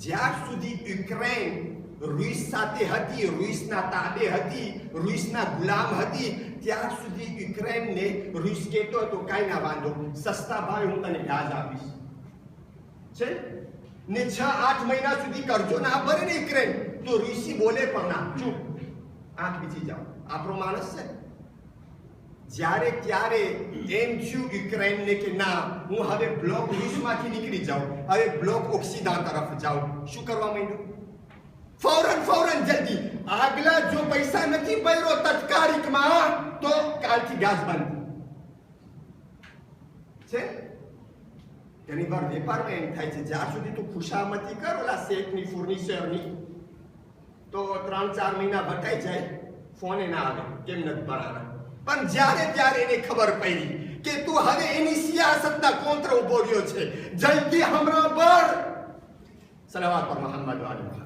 જ્યાર સુધી યુક્રેન રૂસ સાથે હતી, રૂસના તાબે હતી, રૂસના ગુલામ હતી, ત્યાર સુધી યુક્રેનને રૂસ કહેતો હતો કાંઈ ના વાંધો, સસ્તા ભાવે હું તને ગાઝ આપીશ છે ને 6-8 મહિના સુધી કરજો ના ભરે ને યુક્રેન તો રૂસી બોલે પણ ના, ચૂપ, આંખ બીજી જાઓ, આપણો માણસ છે. જ્યારે ત્યારે એમ થયું યુક્રેનને કે ના, હું હવે બ્લોક રૂસમાંથી નીકળી જાઉં, હવે બ્લોક ઓક્સિડન્ટ તરફ જાઉં. શું કરવા માંડ્યું? ફૌરન જલ્દી આગલા જો પૈસા નથી ભર્યો તત્કાલિકમાં તો કાલથી ગાઝ બંધ છે. ઘણી વાર વેપારમાં એમ થાય છે, જ્યાં સુધી તું ખુશામતી કર ઓલા શેખની ફર્નિચરની તો 3-4 મહિના વટાઈ જાય, ફોને ના આવે કેમ નથી ભરાના. પણ જ્યારે ત્યારે એને ખબર પડી કે તું હવે એની સિયાસતના કોંત્ર ઉભો રહ્યો છે, જલ્દી હમણાં ભર. સલાવત પર મોહમ્મદ વાલે મોહમ્મદ.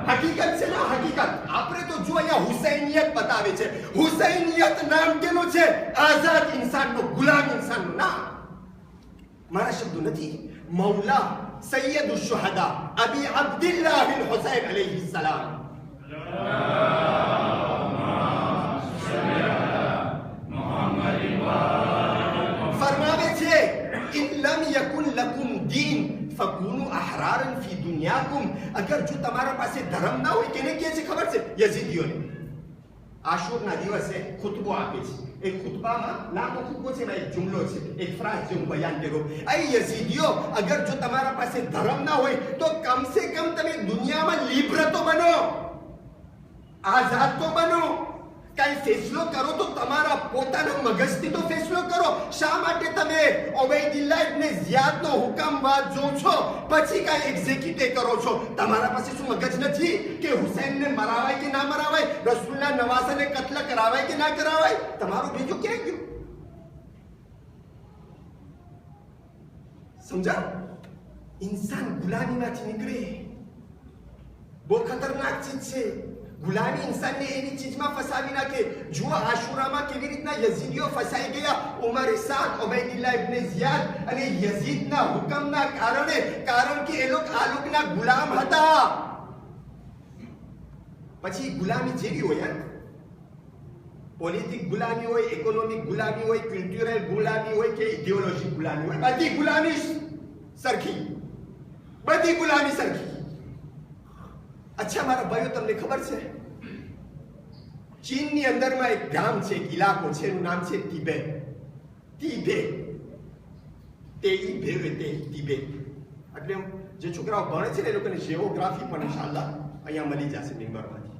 હકીકત છે ને, હકીકત આપણે તો જો અહીંયા હુસૈનિયત બતાવે છે. હુસૈનિયત નામ કેનું છે? આઝાદ ઇન્સાનનો, ગુલામ ઇન્સાનનો નામ. મારા શબ્દો નથી, મૌલા સૈયદ શુહદા અબી અબ્દુલ્લાહ બિન હુસૈન અલૈહિ સલામ ફરમાવે છે, ઇન લમ યકુન લકુમ દીન ફકુનુ અહરારન ફી દુનિયાકુમ. અગર જો તમારા પાસે ધર્મ ના હોય, કેને કહે છે ખબર છે? યઝીદીઓને. આશુરના દિવસે ખુતબો આપે છે. એક ખુતબામાં લાંબો ખુતબો છે, એક જુમલો છે, એક ફ્રાઝ જે હું બયાન કર્યો. એ યઝીદીઓ, અગર જો તમારા પાસે ધર્મ ના હોય તો કમ સે કમ તમે દુનિયામાં લિબ્ર તો બનો, આઝાદ તો બનો. કઈ ફેસલો કરો તો તમારા પોતાના મગજથી તો ફેસલો કરો. શા માટે તમે ઉબૈદુલ્લાહ ઇબ્ન ઝિયાદનો હુકમ વાંચો છો પછી કઈ એક્ઝિક્યુટ કરો છો? તમારા પાસે શું મગજ નથી કે હુસૈનને મરાવાય કે ના મરાવાય, રસૂલના નવાસાને કત્લ કરાવાય કે ના કરાવાય? તમારું બીજું ક્યાં ગયું? સમજા? ઇન્સાન ગુલામીમાંથી નીકળે, બહુ ખતરનાક ચીજ છે. ગુલામી ઇન્સાનને એવી ચીજમાં ફસાવી નાખે. જુઓ આશુરામાં કેવી રીતના યઝીદીઓ ફસાઈ ગયા. ઉમર સાદ, ઉબૈદુલ્લાહ ઇબ્ન ઝિયાદ અને યઝીદના હુકમના કારણે, કારણ કે એ લોકો આ લોકોના ગુલામ હતા. પછી ગુલામી જેવી હોય, પોલિટિક ગુલામી હોય, ઇકોનોમિક ગુલામી હોય, કલ્ચરલ ગુલામી હોય કે ઇડિયોલોજી ગુલામી હોય, બધી ગુલામી સરખી, બધી ગુલામી સરખી. અચ્છા મારા ભાઈઓ, તમને ખબર છે ચીનની અંદરમાં એક ગામ છે, એક ઇલાકો છે, એનું નામ છે તિબેટ. તિબેટ એટલે જે છોકરાઓ ભણે છે ને એ લોકોને જીઓગ્રાફી પણ ઇન્શાઅલ્લાહ અહીંયા મળી જશે મેમ્બરમાંથી.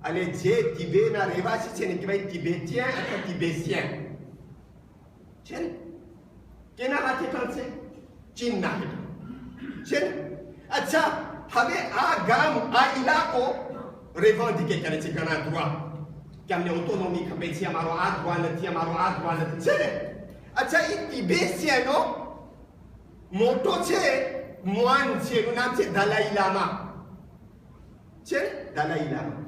અને જે તિબેટના રહેવાસી છે ને કહેવાય તિબેટિયન અથવા તિબેટિયન છે ને, કેના હાથે છે? ચીનના હેઠળ છે ને. અચ્છા, હવે આ ગામ, આ ઇલાકો રેવાંધિકે કરે છે ઘણા ધ્રુવા કે અમને ઓટોનોમી ખપે છે, અમારો આ ધ્રુવા નથી, અમારો આ ધ્રુવા નથી, છે ને. અચ્છા, એ તિબેટિયનો મોટો છે, મુઆન છે, એનું નામ છે દલાઈ લામા, છે ને, દલાઈ લામા.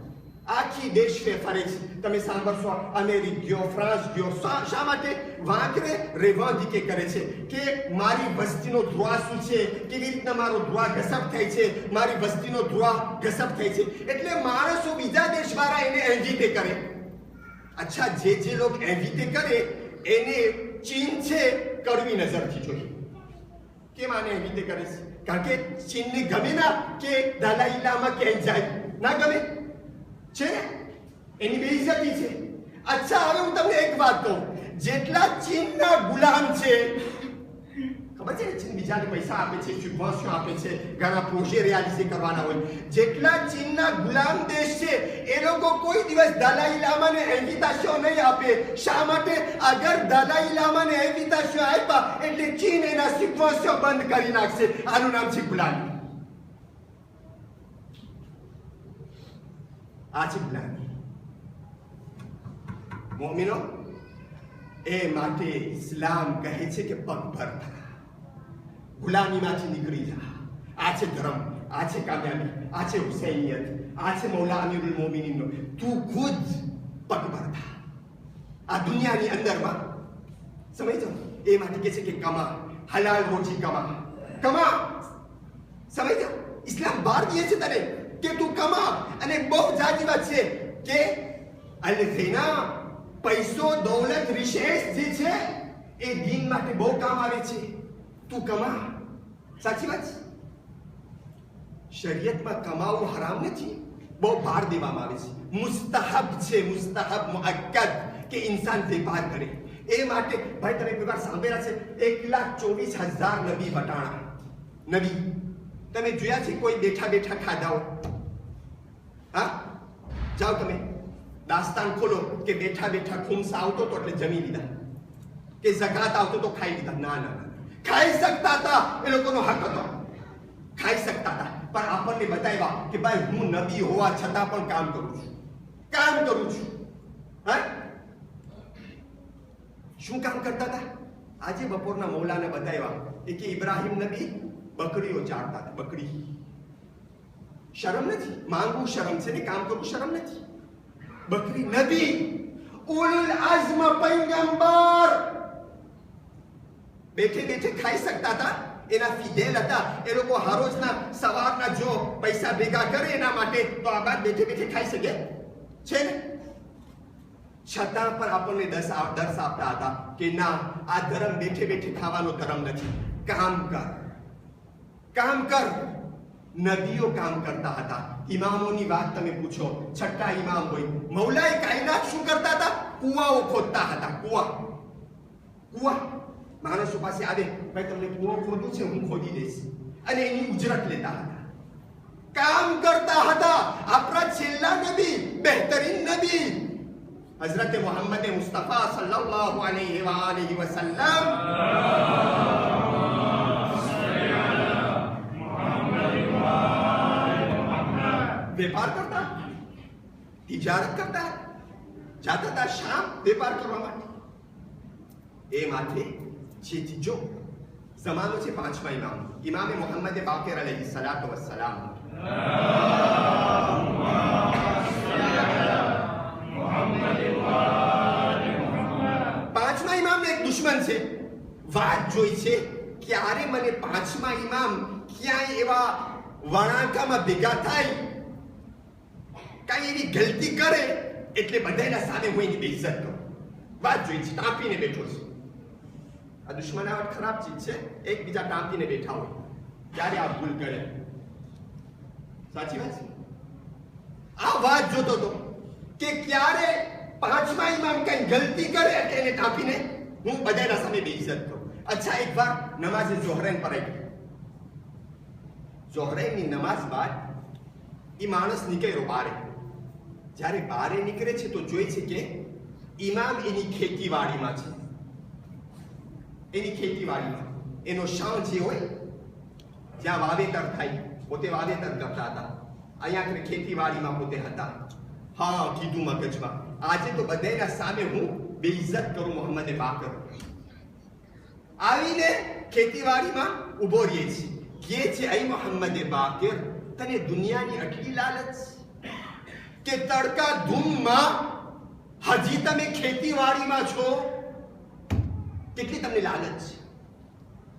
આખી દેશ ફરે છે. તમે સાંભળશો અમેરિક ગયો, ફ્રાન્સ ગયો. શા માટે? વાંકરે રેવાંધિકે કરે છે કે મારી વસ્તીનો ધ્રુવા શું છે, કેવી રીતના મારો ધ્રુવા ઘસપ થાય છે, મારી વસ્તીનો ધ્રુવા ઘસપ થાય છે. એટલે માણસો બીજા દેશવાળા એને એન્વિતે કરે. અચ્છા, જે લોકો એન્વિતે કરે એને ચીન છે કડવી નજરથી જોઈએ. કેમ આને એન્વિતે કરે છે? કારણ કે ચીનને ગમે ના કે દલાઈ લામા ક્યાંય જાય, ના ગમે છે, એની બેઇજ્જતી છે. અચ્છા, હવે હું તમને એક વાત કહું, જેટલા ચીનના ગુલામ છે, ખબર છે ને, ચીન બીજાને પૈસા આપે છે, સુબવેશન આપે છે, ઘણા પ્રોજેક્ટ રિયાલિઝ કરવાના હોય. જેટલા ચીનના ગુલામ દેશ છે એ લોકો કોઈ દિવસ દલાઈ લામાને ઇન્વિટેશન નહીં આપે. શા માટે? અગર દલાઈ લામાને ઇન્વિટેશન આપ્યા એટલે ચીન એના સુબવેશન બંધ કરી નાખશે. આનું નામ છે ગુલામી. આ છે ગુલામી. મોમિનો, એ માટે ઇસ્લામ કહે છે કે પગભર થા, ગુલામીમાંથી નીકળી જા. આ છે ધર્મ, આ છે કામયાબી, આ છે હુસૈનિયત, આ છે મૌલા અમીરુલ મોમિનીનનો. તું ખુદ પગભર થા. આ દુનિયાની અંદરમાં, સમજો? એ માટે કહે છે કે કમા, હલાલ રોજી કમા, કમા, સમજો? ઇસ્લામ બહાર દે છે તને કે તું કમા. અને બહુ જાજી વાત છે કે અલ-ઝિના, પૈસો, દૌલત, રિશેષ જે છે એ દીન માટે બહુ કામ આવે છે. તું કમા. સાચી વાત છે. શરીયતમાં કમાવું હરામ નથી, બહુ ભાર દેવામાં આવે છે. મુસ્તહબ છે, મુસ્તહબ મુઅક્કદ કે ઇન્સાન વેપાર કરે. એ માટે ભાઈ તમે કોઈ વાર સાંભળ્યા છે 1,24,000 નબી વટાણા. નબી તમે જોયા છે કોઈ બેઠા બેઠા ખાધા હોય? હા, જાઓ તમે દાસ્તાન ખોલો કે બેઠા બેઠા ખુમસા આવતો તો એટલે જમી લીધા, કે ઝકાત આવતો તો ખાઈ લીધા. ના ના ના, ખાઈ શકતા હતા, એ લોકોનો હક હતો, ખાઈ શકતા હતા. પણ આપણને બતાવ્યા કે ભાઈ હું નબી હોવા છતાં પણ કામ કરું છું, કામ કરું છું. હા, શું કામ કરતા હતા? આજે બપોરના મૌલાને બતાવ્યા કે ઇબ્રાહિમ નબી બકરીઓ ચારતા હતા. બકરી શરમ નથી? માંગવું શરમ છે ને કામ કરવું શરમ નથી? બકરી. નબી, ઉલુલ અઝ્મ પૈગંબર બેઠે બેઠે ખાઈ શકતા હતા, એના ફિદેલ હતા. એ લોકો હરોજના સવારના જો પૈસા ભેગા કરે એના માટે, તો આ બાદ બેઠે બેઠે ખાઈ શકે છે ને? છતાં પણ આપણને દર્શ આપતા હતા કે ના, આ ધર્મ બેઠે બેઠે ખાવાનો ધર્મ નથી. કામ કર, કામ કર. નબીઓ કામ કરતા હતા. ઇમામોની વાત તમે પૂછો, છઠ્ઠા ઇમામ હોય, મૌલાએ કાયનાત શું કરતા હતા? કુવાઓ ખોદતા હતા. કુવા, કુવા. માણસો પાસે આવે, ભાઈ તમને કુવો ખોદવું છે, હું ખોદી દઈશ, અને એની ઉજરત લેતા હતા. કામ કરતા હતા. આપણા છેલ્લા નબી, બહેતરીન નબી હઝરત મોહમ્મદ મુસ્તફા સલ્લલ્લાહુ અલૈહિ વસલ્લમ વેપાર કરતા, તિજારત કરતા, જાતા હતા શામ વેપાર કરવા માટે. એ માટે જેથી જો જમાનો છે પાંચમા ઇમામ, ઇમામે મોહમ્મદ બાકર અલૈહિ સલાતુ વસ્સલામ. પાંચમા ઇમામ એક દુશ્મન છે. વાત જોઈ છે ક્યારે મને પાંચમા ઇમામ ક્યાંય એવા વણાકામાં ભેગા થાય, કઈ એવી ગલતી કરે એટલે બધાના સામે હું એની બેઇજ્જત કરું. વાત જોઈ છે, ટાંપીને બેઠો છે. આ દુશ્મનાવટ ખરાબ ચીજ છે. એકબીજા ટાંપીને બેઠા હોય ત્યારે આ ભૂલ કરે. સાચી વાત છે. આ વાત જોતો હતો કે ક્યારે પાંચમા ઇમામ કઈ ગલતી કરે એટલે એને ટાંપીને હું બધાના સામે બેઇજ્જત કરું. અચ્છા, એક વાર નમાઝે ઝોહરૈન પર આવી. ઝોહરૈનની નમાઝ બાદ એ માણસ નીકળ્યો બારે. જ્યારે બારે નીકળે છે તો જોઈ છે કે ઇમામ એની ખેતીવાડીમાં છે. એની ખેતીવાડીમાં એનો શામ જે હોય જ્યાં વાવેતર થાય, પોતે વાવેતર કરતા હતા. અહીંયા ખેતીવાડીમાં પોતે હતા. હા, કીધું મગજમાં, આજે તો બધાના સામે હું બેઇજ્જત કરું મોહમ્મદ બાકર. આવીને ખેતીવાડીમાં ઉભો રહે છે. કે છે અહીં મોહમ્મદ બાકર, તને દુનિયાની આટલી લાલચ કે તડકા ધૂમમાં હજી તમે ખેતીવાડીમાં છો? કેટલી તમને લાલચ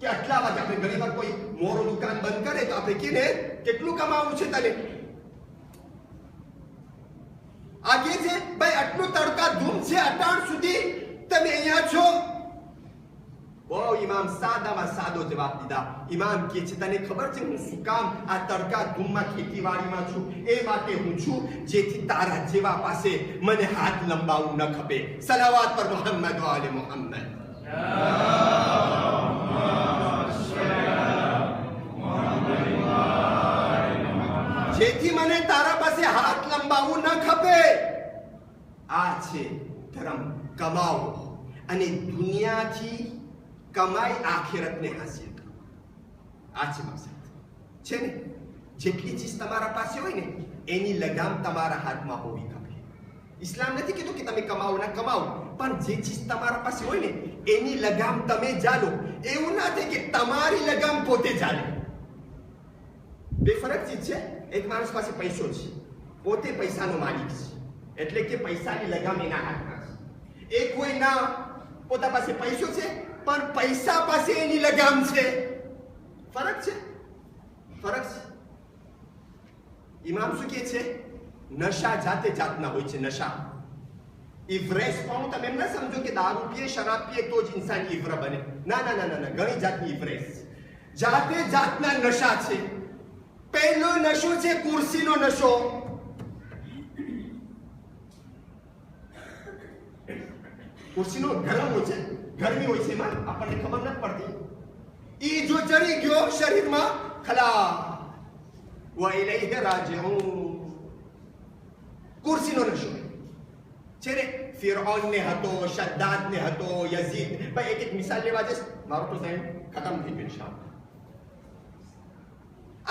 કે આટલા વાગે આપણે ઘણી વાર કોઈ મોરો દુકાન બંધ કરે તો આપણે કહીને કેટલું કમાવું છે તને? આગે છે ભાઈ, આટલું તડકા ધૂમ છે, અટાણ સુધી તમે અહીંયા છો. બહુ ઇમામ સાદામાં સાદો જવાબ દીધા. ઇમામ કહે છે તને ખબર છે હું શું કામ આ તડકા ધૂમમાં ખેતીવાડીમાં છું? એ માટે હું છું જેથી તારા જેવા પાસે મને હાથ લંબાવવું ન ખપે. સલાવાત પર મોહમ્મદ વ આલે મોહમ્મદ. જેથી મને તારા પાસે હાથ લંબાવવું ન ખપે. આ છે ધર્મ. કમાવો અને દુનિયાથી કમાઈ આખિરતને હાસિલ કરો. આ છે મકસદ છે ને? જેટલી ચીજ તમારા પાસે હોય ને એની લગામ તમારા હાથમાં હોવી ખપે. ઇસ્લામ નથી કીધું કે તમે કમાવો ના કમાવો, પણ જે ચીજ તમારા પાસે હોય ને એની લગામ તમે ચાલો. એવું ના થાય કે તમારી લગામ પોતે ચાલે. બે ફરક ચીજ છે. એક માણસ પાસે પૈસો છે, પોતે પૈસાનો માલિક છે, એટલે કે પૈસાની લગામ એના હાથમાં છે. એક કોઈના પોતા પાસે પૈસો છે પણ પૈસા પાસે એની લગામ છે. ફરક છે. ઇમામ શું કહે છે? નશા જાતે જાતના હોય છે. નશા ઇવરેસ પણ તમે એમ ના સમજો કે દારૂ પીએ શરાબ પીએ તો જ ઇન્સાન ઇવર બને. ના, ઘણી જાતની ઇવરેસ, જાતે જાતના નશા છે. પહેલો નશો છે કુર્સીનો નશો. કુર્સીનો ગરમ હોય છે, ગરમી હોય છે, એમાં આપણને ખબર નથી પડતી. ઈ જો ચડી ગયો શરીરમાં, ખલા વ ઇલૈહિ રાજીઉન. કુર્સીનો નશો છે ને. ફિરૌન ને હતો, શદ્દાદ ને હતો, યઝીદ. ભાઈ એક મિસાલ લેવા જઈશ, મારો તો ટાઈમ ખતમ થઈ ગયો ઇન્શાઅલ્લાહ.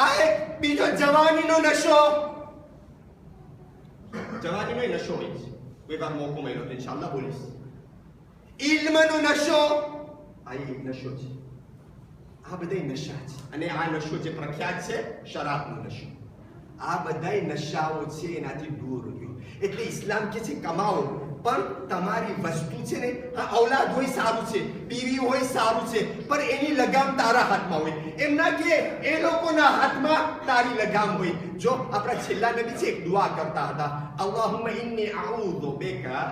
આ એક બીજો જવાનીનો નશો. જવાનીનો નશો હોય છે. કોઈ વાર મોકો મળ્યો તો ઇન્શાઅલ્લાહ બોલીશ. ઇલ્મનો નશો, આ એક નશો છે. આ બધા નશા છે. અને આ નશો જે પ્રખ્યાત છે શરાબનો નશો. આ બધા નશાઓ છે, એનાથી દૂર રહ્યો. એટલે ઇસ્લામ કે છે કમાઓ, પણ તમારી વસ્તુ છે ને, આ ઔલાદ હોય સારું છે, બીવી હોય સારું છે, પણ એની લગામ તારા હાથમાં હોય. એમ ના કે એ લોકોના હાથમાં તારી લગામ હોય. જો આપણા છેલ્લા નબી છે એક દુઆ કરતા હતા, અલ્લાહુમ્મા ઇન્ની અઉઝુ બિકા,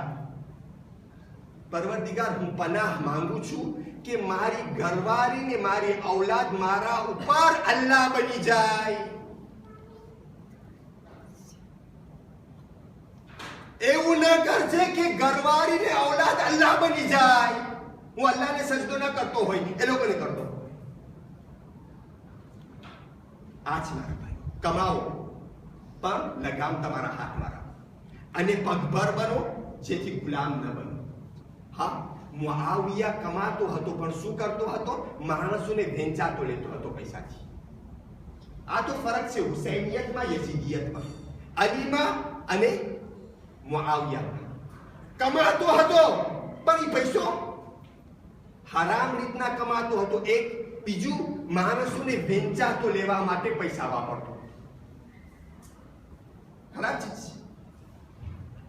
પરવરદિગાર હું પનાહ માંગુ છું કે મારી ઘરવાળી ને મારી ઔલાદ મારા ઉપર અલ્લાહ બની જાય. એવું ન કરજે કે ઘરવાળી ને ઔલાદ અલ્લાહ બની જાય. હું અલ્લાહને સજદો ન કરતો હોય, એ લોકોને કરતો. આજ મારા ભાઈ, કમાઓ પણ લગામ તમારા હાથમાં રાખો. અને પગભર બનો જેથી ગુલામ ન બનો. હા, મુઆવિયા કમાતો હતો પણ શું કરતો હતો? માણસોને વેચાતો લેતો હતો પૈસાથી. આ તો ફરક છે હુસૈનિયતમાં, યઝીદિયતમાં. અલીમાં અને મુઆવિયામાં કમાતો હતો પણ એ પૈસો હરામ રીતના કમાતો હતો. એક બીજું, માણસોને વેચાતો લેવા માટે પૈસા વાપરતો. ખરાબ ચીજ છે.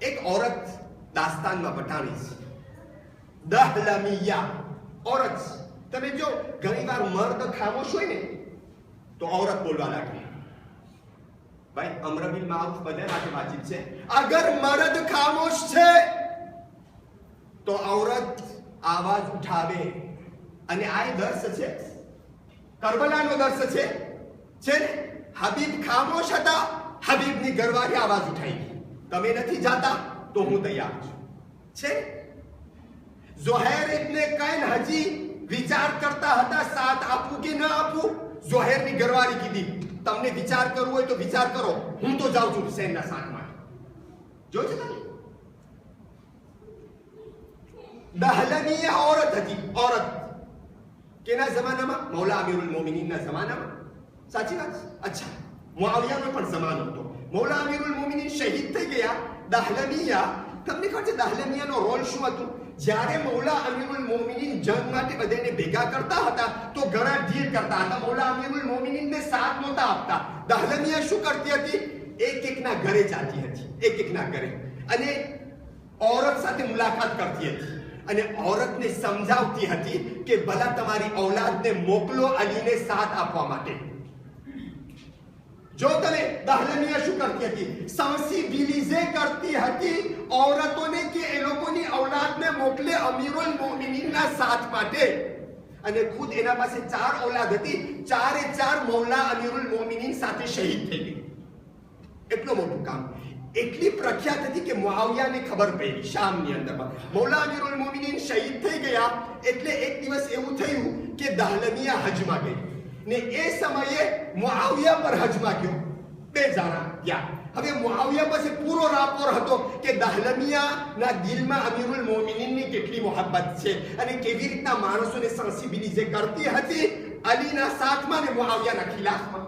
એક औरत દાસ્તાનમાં બતાવી છે, દહલમિયા औरत. તમે જો ઘણી વાર મર્દ ખામોશ હોય ને તો औरत બોલવા લાગે. ભાઈ અમ્ર બિલ મારૂફ બધા માટે વાજિબ છે. અગર મર્દ ખામોશ છે તો औरत આવાજ ઉઠાવે. અને આ દર્શ છે, કરબલાનો દર્શ છે ને. હબીબ ખામોશ હતા, હબીબની ઘરવાળી આવાજ ઉઠાવી, તમે નથી જાતા તો હું તૈયાર છું. છે ઝુહૈર ઇબ્ન કૈન હજી વિચાર કરતા હતા સાથ આપું કે ન આપું. ઝુહૈરની ઘરવાળી કીધી, તમને વિચાર કરવો હોય તો વિચાર કરો, હું તો જાઉં છું હુસૈનના સાથ માટે. જોજો તમે, દહલમિયા औरत હતી. औरत કેના જમાનામાં? મૌલા અમીરુલ મોમિનીનના જમાનામાં. સાચી વાત. અચ્છા, મુઆવિયાનો પણ જમાનો હતો. મૌલા અમીરુલ મોમિનીન શહીદ થઈ ગયા. દહલમિયા, તમને ખબર છે દહલમિયાનો રોલ શું હતું? જ્યારે મૌલા અમીરુલ મોમિનીન જંગ માટે બધાને ભેગા કરતા હતા તો ઘણા ડીલ કરતા હતા. મૌલા અમીરુલ મોમિનીનને સાથ નહોતા આપતા. દહલમિયા શું કરતી હતી? એક એકના ઘરે જાતી હતી, એક એકના ઘરે, અને औरत સાથે મુલાકાત કરતી હતી. અને औरतને સમજાવતી હતી કે ભલા તમારી ઔલાદને મોકલો અલીને સાથ આપવા માટે. જો તમે દહલમિયા શું કરતી હતી? સેન્સિબિલિઝે કરતી હતી औरतોને કે એ લોકોની ઔલાદને મોકલે અમીરુલ મોમિનીનના સાથ માટે. અને ખુદ એના પાસે 4 ઔલાદ હતી, ચારે ચાર મૌલા અમીરુલ મોમિનીન સાથે શહીદ થઈ ગઈ. એટલું મોટું કામ. એટલી પ્રખ્યાત હતી કે મુઆવિયાને ખબર પડી શામની અંદરમાં મૌલા અમીરુલ મોમિનીન શહીદ થઈ ગયા. એટલે એક દિવસ એવું થયું કે દહલમિયા હજમાં ગઈ ને એ સમયે મુઆવિયા પર હજમાં ગયો. બે જણા ગયા. હવે મુઆવિયા પાસે પૂરો રાપોર હતો કે દહલમિયાના દિલમાં અમીરુલ મોમિનીનની કેટલી મોહબ્બત છે અને કેવી રીતના માણસોને સેન્સિબિલિઝે કરતી હતી અલીના સાથમાં ને મુઆવિયાના ખિલાફમાં.